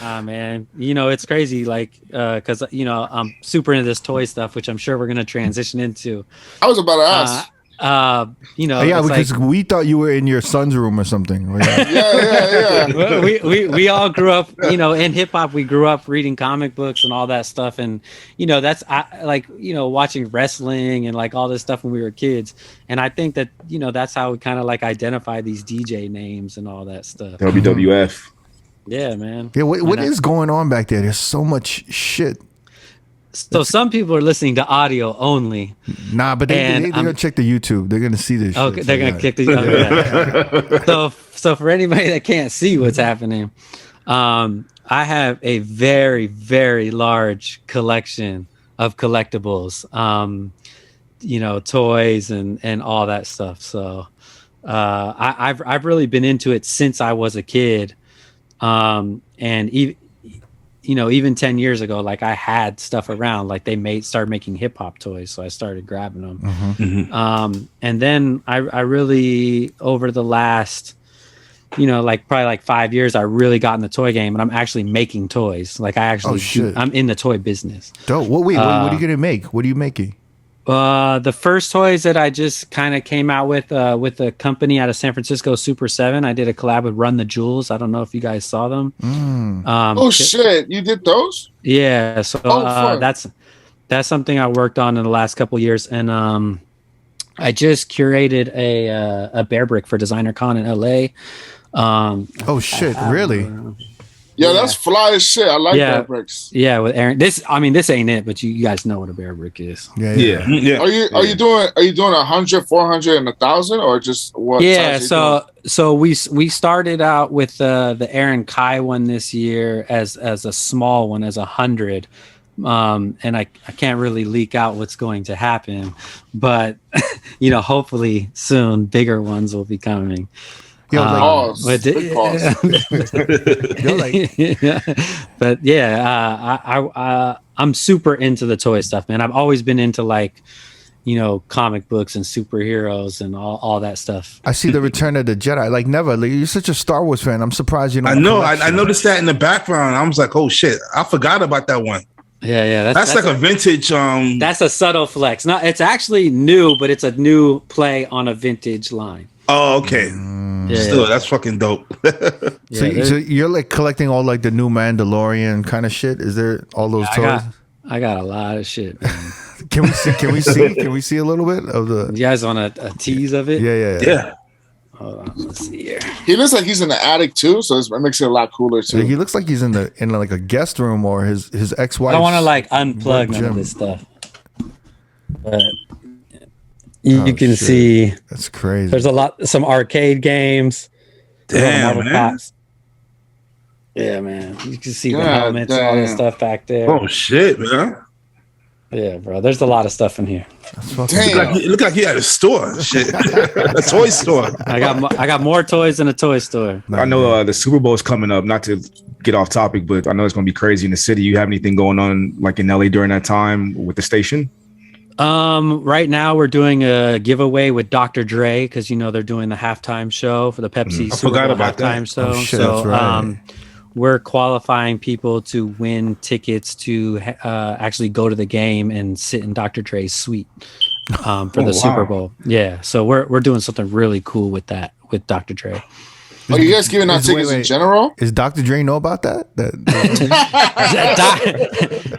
Man, it's crazy, like, because I'm super into this toy stuff, which I'm sure we're gonna transition into. I was about to ask. Because we thought you were in your son's room or something. Yeah. we all grew up, in hip hop. We grew up reading comic books and all that stuff, and that's watching wrestling and like all this stuff when we were kids. And I think that that's how we kind of like identify these DJ names and all that stuff. WWF. Yeah, man. Yeah, what is going on back there? There's so much shit. So some people are listening to audio only. Nah, but they're gonna check the YouTube. They're gonna see this. Okay, shit. they're gonna kick the. So for anybody that can't see what's happening, I have a very, very large collection of collectibles. Toys and all that stuff. So I've really been into it since I was a kid. And even 10 years ago, like I had stuff around, like they started making hip hop toys. So I started grabbing them. Mm-hmm. And then I really, over the last, probably 5 years, I really got in the toy game, and I'm actually making toys. Like I'm in the toy business. Dope. What are you going to make? What are you making? The first toys that I just kind of came out with a company out of San Francisco, Super 7. I did a collab with Run the Jewels. I don't know if you guys saw them. Shit, you did those? Yeah, so that's something I worked on in the last couple of years, and I just curated a bear brick for Designer Con in LA. Really? Yeah, that's fly as shit. I like bear bricks. Yeah, with Aaron. This ain't it, but you guys know what a bear brick is. Yeah. Are you doing 100, 400, and 1,000, or just what? Yeah, so we started out with the Aaron Kai one this year as a small one, as 100. And I can't really leak out what's going to happen, but hopefully soon bigger ones will be coming. But I'm super into the toy stuff, man. I've always been into comic books and superheroes and all that stuff. I see the Return of the Jedi. Like never. Like, you're such a Star Wars fan. I'm surprised you know. I know. I noticed that in the background. I was like, oh shit, I forgot about that one. Yeah. That's like a vintage. That's a subtle flex. No, it's actually new, but it's a new play on a vintage line. Oh, okay. Still, that's fucking dope. So you're like collecting all like the new Mandalorian kind of shit. Is there all those toys? I got a lot of shit, man. Can we see a little bit of the? You guys want a tease of it? Yeah. Hold on, let's see here. He looks like he's in the attic too, so it makes it a lot cooler too. Yeah, he looks like he's in like a guest room or his ex-wife. I don't want to unplug none of this stuff, but you can see that's crazy. There's some arcade games. Damn, man. Pops. Yeah, man. You can see the helmets and all this stuff back there. Oh shit, man. Yeah, bro. There's a lot of stuff in here. Look like he had a store. Shit, a toy store. I got more toys than a toy store. I know the Super Bowl is coming up. Not to get off topic, but I know it's going to be crazy in the city. You have anything going on like in LA during that time with the station? Right now we're doing a giveaway with Dr. Dre because they're doing the halftime show for the Pepsi Super Bowl halftime show. Oh, shit, that's right. we're qualifying people to win tickets to actually go to the game and sit in Dr. Dre's suite for the Super Bowl. Yeah, so we're doing something really cool with that with Dr. Dre. Are you guys giving out tickets in general? Is Dr. Dre know about that?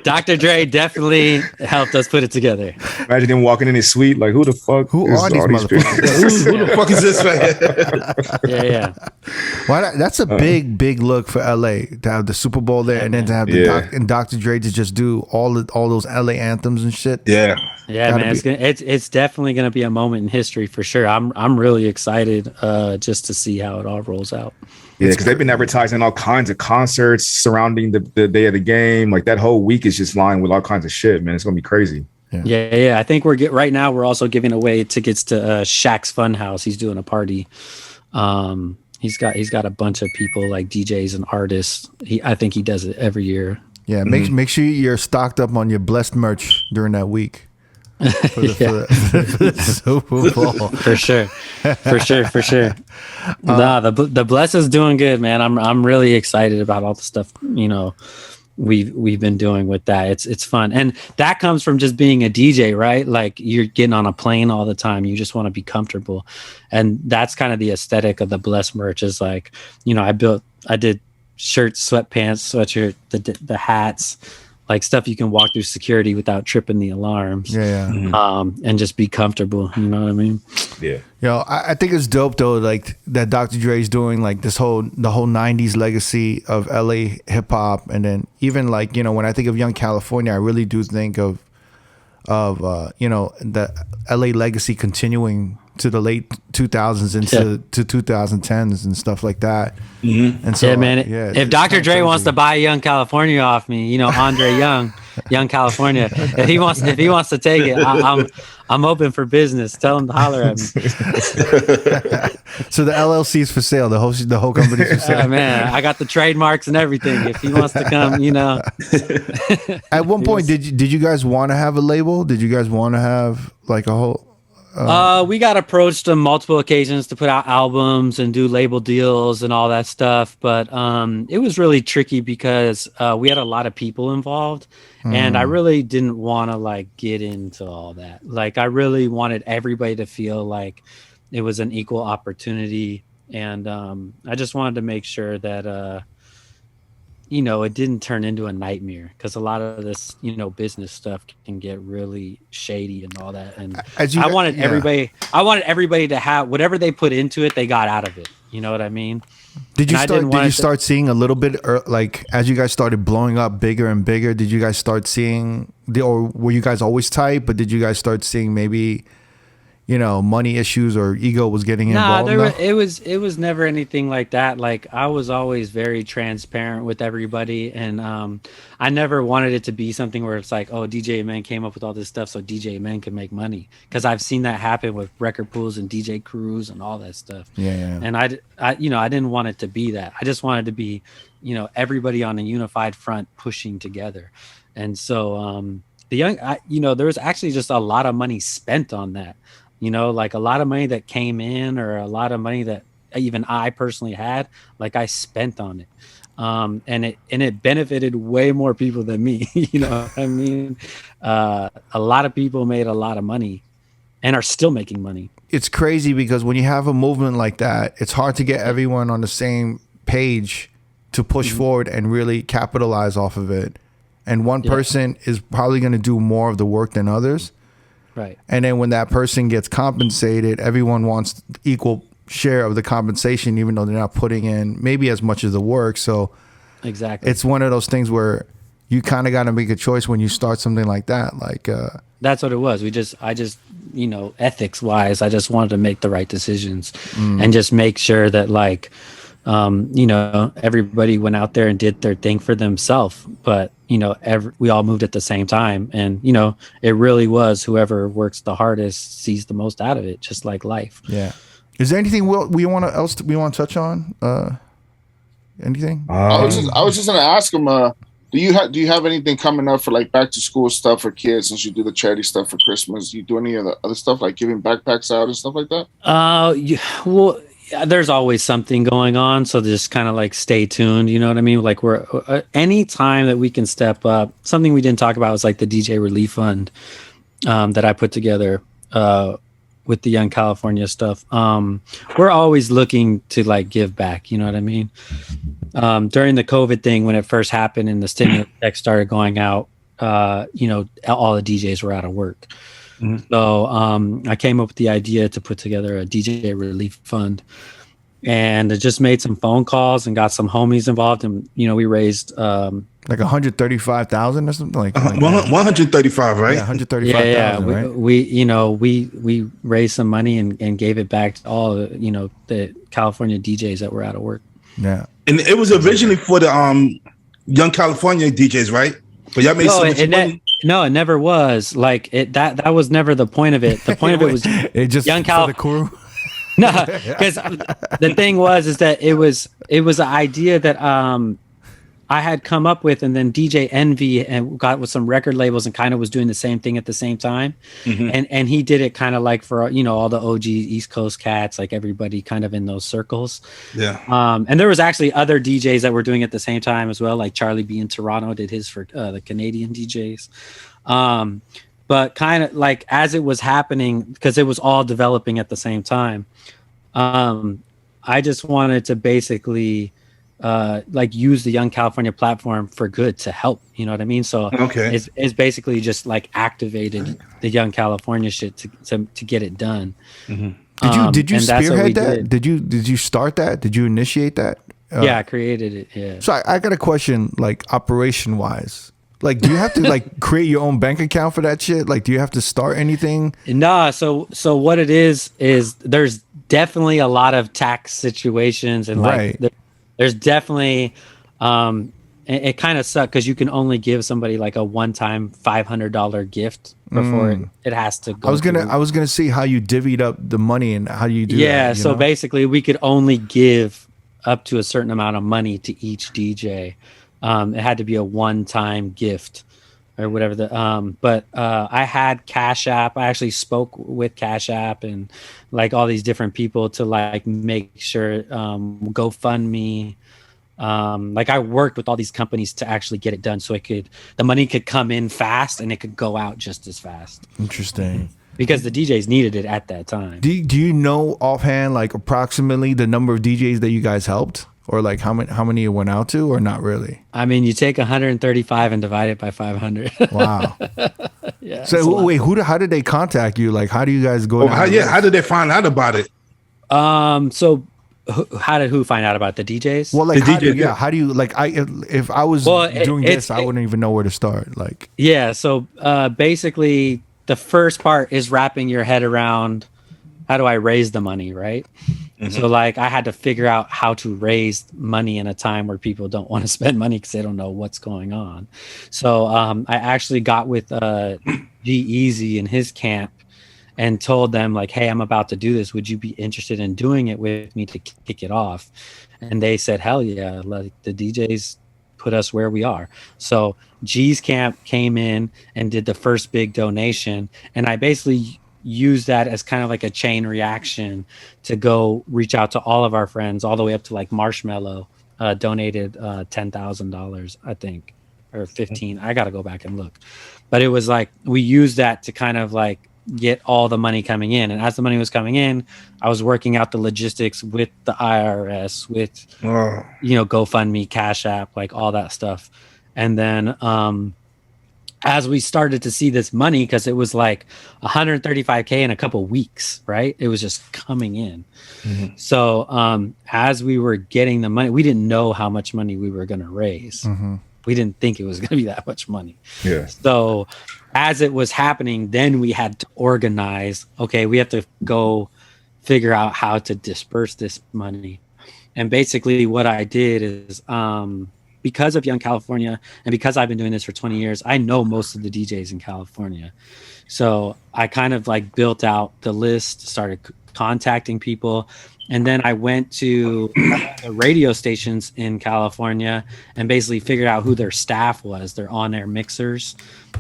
Dr. Dre definitely helped us put it together. Imagine him walking in his suite like, who the fuck? Who are these motherfuckers? Who the fuck is this man? Yeah. Well, that's a big look for LA to have the Super Bowl there, and then to have and Dr. Dre to just do all those LA anthems and shit. Yeah. Yeah, man, it's definitely gonna be a moment in history for sure. I'm really excited just to see how it all rolls out. Yeah, because they've been advertising all kinds of concerts surrounding the day of the game. Like that whole week is just lined with all kinds of shit, man. It's gonna be crazy. Yeah. I think right now we're also giving away tickets to Shaq's Funhouse. He's doing a party. He's got a bunch of people like DJs and artists. I think he does it every year. Yeah, make sure you're stocked up on your blessed merch during that week. For the Super Bowl. For sure. Nah, the Bless is doing good, man. I'm really excited about all the stuff, we've been doing with that. It's fun. And that comes from just being a DJ, right? Like you're getting on a plane all the time. You just want to be comfortable. And that's kind of the aesthetic of the Bless merch is like, I did shirts, sweatpants, sweatshirt, the hats, like stuff you can walk through security without tripping the alarms. And just be comfortable. You know what I mean? Yeah. I think it's dope though, like that Dr. Dre's doing like the whole 90s legacy of LA hip hop. And then even like, when I think of Young California, I really do think of the LA legacy continuing to the late 2000s into to 2010s and stuff like that. And so, if Dr. Dre wants to buy Young California off me, Andre Young California, if he wants to take it, I'm open for business. Tell him to holler at me. So the LLC is for sale. The whole company's for sale. Man, I got the trademarks and everything. If he wants to come, At one point, did you guys want to have a label? Did you guys want to have like a whole? We got approached on multiple occasions to put out albums and do label deals and all that stuff, but it was really tricky because we had a lot of people involved, and I really didn't want to like get into all that. Like I really wanted everybody to feel like it was an equal opportunity, and I just wanted to make sure that it didn't turn into a nightmare, because a lot of this, business stuff can get really shady and all that. And I wanted everybody to have whatever they put into it, they got out of it. You know what I mean? Did you start seeing a little bit, like as you guys started blowing up bigger and bigger? Did you guys start seeing, or were you guys always tight? But did you guys start seeing maybe, money issues or ego was getting involved? It was never anything like that. Like I was always very transparent with everybody, and I never wanted it to be something where it's like, oh, DJ Men came up with all this stuff so DJ Men can make money, because I've seen that happen with record pools and DJ crews and all that stuff. And I didn't want it to be that. I just wanted to be, everybody on a unified front pushing together. And so there was actually just a lot of money spent on that. Like a lot of money that came in, or a lot of money that even I personally had, like I spent on it. And it benefited way more people than me. You know what I mean? A lot of people made a lot of money and are still making money. It's crazy because when you have a movement like that, it's hard to get everyone on the same page to push forward and really capitalize off of it. And one person is probably going to do more of the work than others. Right. And then when that person gets compensated, everyone wants equal share of the compensation, even though they're not putting in maybe as much of the work. So exactly, it's one of those things where you kind of got to make a choice when you start something like that. Like that's what it was. I just ethics wise, I just wanted to make the right decisions and just make sure that like everybody went out there and did their thing for themselves, but we all moved at the same time, and it really was whoever works the hardest sees the most out of it, just like life. Yeah. Is there anything we want to touch on? Anything? I was just gonna ask him. Do you have anything coming up for like back to school stuff for kids, since you do the charity stuff for Christmas? You do any of the other stuff like giving backpacks out and stuff like that? Well, there's always something going on, so just kind of like stay tuned. You know what I mean? Like we're any time that we can step up. Something we didn't talk about was like the DJ Relief Fund that I put together with the Young California stuff. We're always looking to like give back. You know what I mean? During the COVID thing, when it first happened and the stimulus checks started going out, you know, all the DJs were out of work. So I came up with the idea to put together a DJ Relief Fund, and I just made some phone calls and got some homies involved, and you know we raised like 135,000 or something like 135, right? Yeah, 135,000. Yeah, right? we raised some money and gave it back to all the California DJs that were out of work. Yeah, and it was originally for the Young California DJs, right? But y'all made so much money. No, it never was. Like that was never the point of it. The point of it was it just Young for the crew. No, because the thing is that it was an idea that I had come up with, and then DJ Envy and got with some record labels and kind of was doing the same thing at the same time. And he did it kind of like for all the OG East Coast cats, like everybody kind of in those circles. Yeah. And there was actually other DJs that were doing it at the same time as well, like Charlie B in Toronto did his for the Canadian DJs. But kind of like as it was happening, because it was all developing at the same time, I just wanted to basically like use the Young California platform for good to help. You know what I mean? So it's basically just like activated the Young California shit to get it done. Did you spearhead that? Did you start that? Did you initiate that? Yeah, I created it. Yeah. So I got a question, like operation wise. Like, do you have to like create your own bank account for that shit? Like, do you have to start anything? Nah. So what it is there's definitely a lot of tax situations and like there's definitely it kind of sucks because you can only give somebody like a one-time $500 gift before it has to go. I was gonna see how you divvied up the money and how you do that. Yeah. So basically, we could only give up to a certain amount of money to each DJ. It had to be a one-time gift or whatever. But I had Cash App. I actually spoke with Cash App and like all these different people to like make sure GoFundMe. Like I worked with all these companies to actually get it done, so the money could come in fast and it could go out just as fast. Interesting. Because the DJs needed it at that time. Do you know offhand like approximately the number of DJs that you guys helped? Or like how many it went out to, or not really? I mean, you take 135 and divide it by 500. Wow. Yeah. So wait, how did they contact you? Like, how do you guys go? How did they find out about it? So how did who find out about the DJs? Well, like, how do you like? If I was doing this, I wouldn't even know where to start. Like, yeah. So basically, the first part is wrapping your head around how do I raise the money, right? So like I had to figure out how to raise money in a time where people don't want to spend money because they don't know what's going on. So I actually got with G-Eazy and his camp and told them like, hey, I'm about to do this. Would you be interested in doing it with me to kick it off? And they said, hell yeah. Like the DJs put us where we are. So G's camp came in and did the first big donation. And I basically use that as kind of like a chain reaction to go reach out to all of our friends, all the way up to like Marshmallow donated $10,000, I think, or 15. I got to go back and look. But it was like we used that to kind of like get all the money coming in. And as the money was coming in, I was working out the logistics with the IRS, with, GoFundMe, Cash App, like all that stuff. And then as we started to see this money, because it was like 135K in a couple weeks, right? It was just coming in. So as we were getting the money, we didn't know how much money we were going to raise. We didn't think it was going to be that much money. Yeah. So as it was happening, then we had to organize, okay, we have to go figure out how to disperse this money. And basically what I did is, because of Young California and because I've been doing this for 20 years, I know most of the DJs in California. So I kind of like built out the list, started contacting people. And then I went to the radio stations in California and basically figured out who their staff was. They're on-air mixers.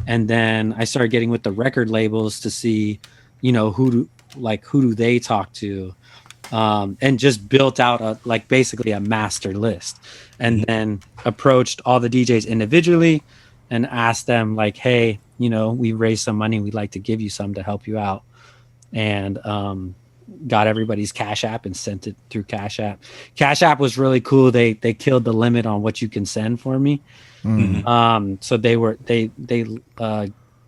And then I started getting with the record labels to see, who do they talk to? and just built out basically a master list, and then approached all the DJs individually and asked them like, hey, we raised some money, we'd like to give you some to help you out, and got everybody's Cash App and sent it through Cash App. Cash App was really cool. They killed the limit on what you can send for me. So they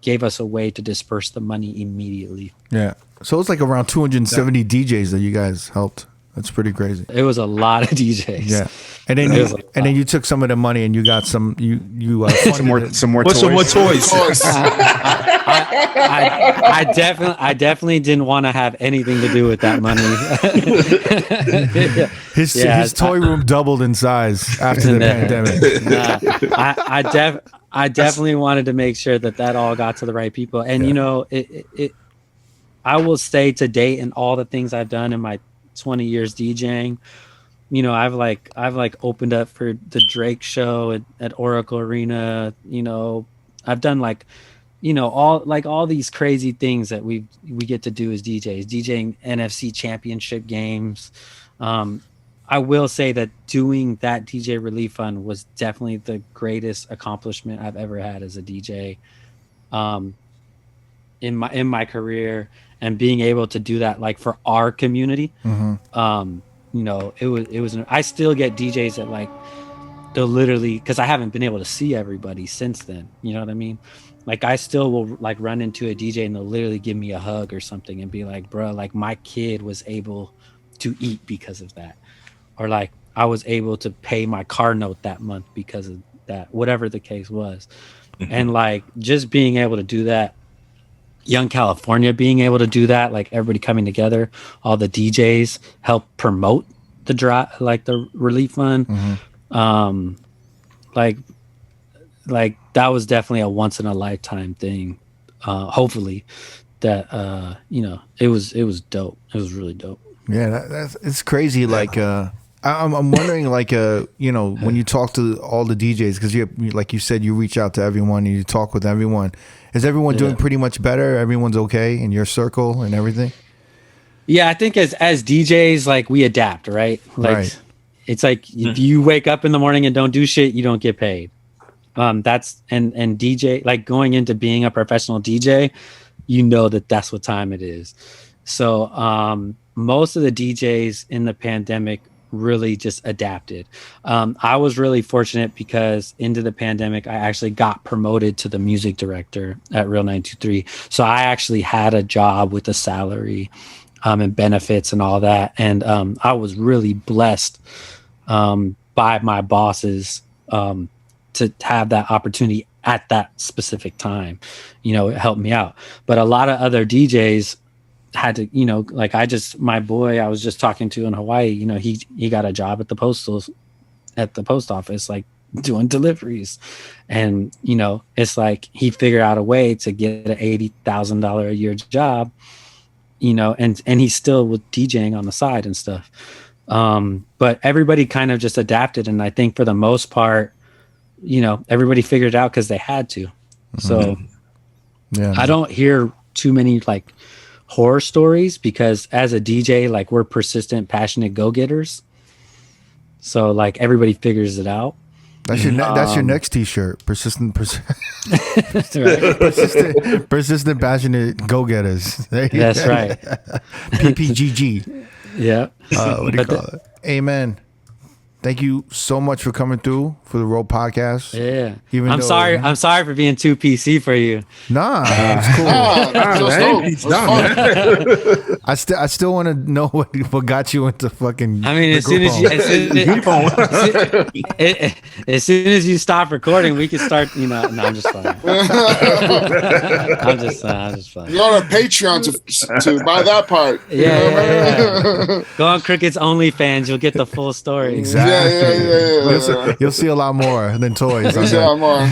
gave us a way to disperse the money immediately. Yeah. So it's like around 270 DJs that you guys helped. That's pretty crazy. It was a lot of DJs. Yeah. And then you took some of the money and you got some some more toys. Some more toys. I definitely didn't want to have anything to do with that money. His toy room doubled in size after the pandemic. I definitely wanted to make sure that all got to the right people. And I will say to date, and all the things I've done in my 20 years DJing, I've opened up for the Drake show at Oracle Arena. I've done all these crazy things that we get to do as DJs, DJing NFC championship games. I will say that doing that DJ Relief Fund was definitely the greatest accomplishment I've ever had as a DJ in my career, and being able to do that for our community. It was I still get DJs that they'll literally, because I haven't been able to see everybody since then, you know what I mean? I still will run into a DJ and they'll literally give me a hug or something and be like, bro, my kid was able to eat because of that, or I was able to pay my car note that month because of that, whatever the case was. And just being able to do that, Young California being able to do that, everybody coming together, all the DJs help promote the the Relief Fund. That was definitely a once in a lifetime thing. Hopefully that it was dope. It was really dope. Yeah, it's crazy. I'm wondering, when you talk to all the DJs, because like you said, you reach out to everyone and you talk with everyone. Is everyone doing pretty much better? Everyone's okay in your circle and everything? Yeah, I think as DJs, we adapt, right? Right. It's if you wake up in the morning and don't do shit, you don't get paid. That's and DJ, going into being a professional DJ, that's what time it is. So most of the DJs in the pandemic really just adapted. I was really fortunate because into the pandemic, I actually got promoted to the music director at Real 923. So I actually had a job with a salary and benefits and all that. And I was really blessed by my bosses to have that opportunity at that specific time. It helped me out. But a lot of other DJs had to, my boy I was just talking to in Hawaii, he got a job at the post office, doing deliveries, and it's he figured out a way to get an $80,000 a year job, and he's still with DJing on the side and stuff. But everybody kind of just adapted, and I think for the most part, everybody figured it out because they had to. So I don't hear too many horror stories, because as a DJ, we're persistent, passionate go-getters. So everybody figures it out. That's your next T-shirt. Persistent, passionate go-getters. That's right. PPGG. Yeah. What do you call it? Amen. Thank you so much for coming through for the R.O.A.D podcast. Yeah. I'm sorry for being too PC for you. Nah, it's cool. I still want to know what got you into fucking. I mean, as soon as you stop recording, we can start. No, I'm just fine. I'm just fine. You're on a Patreon to buy that part. Yeah. Go on Cricket's OnlyFans. You'll get the full story. Exactly. Yeah. You'll see a lot more than toys. You'll see a lot more.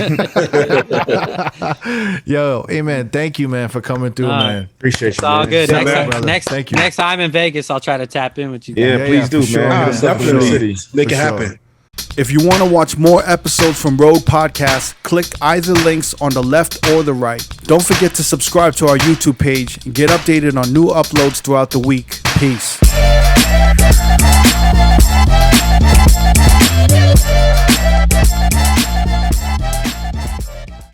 Yo, amen. Thank you, man, for coming through, man. Appreciate you. It's all good. Thank you. Next time in Vegas, I'll try to tap in with you. Yeah, please do, man. Definitely. Make it happen. If you want to watch more episodes from R.O.A.D Podcast, click either links on the left or the right. Don't forget to subscribe to our YouTube page and get updated on new uploads throughout the week. Peace.